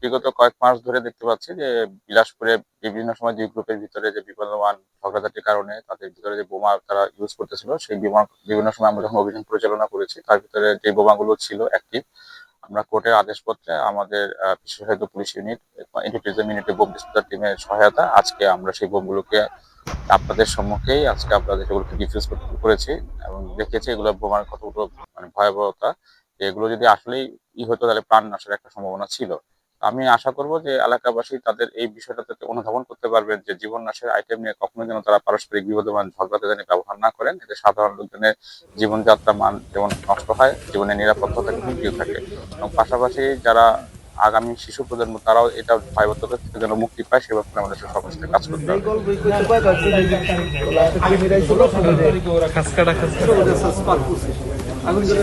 বিগত কয়েক মাস ধরে দেখতে পাচ্ছি যে বিলাসপুরে বিভিন্ন সময় দুই গ্রুপের ভিতরে যে বিবদমান ঝগড়াঝাটির কারণে তাদের ভিতরে যে বোমা তারা ইউজ করতেছিল, সেই বোমা বিভিন্ন সময় আমরা যখন অভিযান পরিচালনা করেছি তার ভিতরে যে বোমাগুলো ছিল অ্যাক্টিভ, আমরা কোর্টের আদেশপত্রে আমাদের বিশেষায়িত পুলিশ ইউনিট ইন্টিগ্রেটেড মিনিটে বোম ডিসপোজাল টিমের সহায়তা আজকে আমরা সেই বোমগুলোকে আপনাদের সম্মুখেই আজকে আপনাদের সেগুলোকে ডিফিউজ করেছি এবং দেখিয়েছি এগুলো বোমার কতগুলো মানে ভয়াবহতা। এগুলো যদি আসলেই হতো তাহলে প্রাণ নাশের একটা সম্ভাবনা ছিল। আমি আশা করব যে এলাকাবাসী তাদের এই বিষয়টাতে অনুধাবন করতে পারবেন যে জীবন নাশের আইটেম নিয়ে কখনো যেন তারা পারস্পরিক বিবদমান ঝগড়াতে যেন ব্যবহার না করেন, এতে সাধারণ লোকজনের জীবনযাত্রা মান যেমন নষ্ট হয়, জীবনের নিরাপত্তা থাকে, হুমকিও থাকে। এবং পাশাপাশি যারা আগামী শিশু প্রজন্ম তারাও এটা ভয়াবহতা থেকে যেন মুক্তি পায় সে ব্যাপারে আমাদের সকলের সাথে কাজ করতে হবে। আমাদের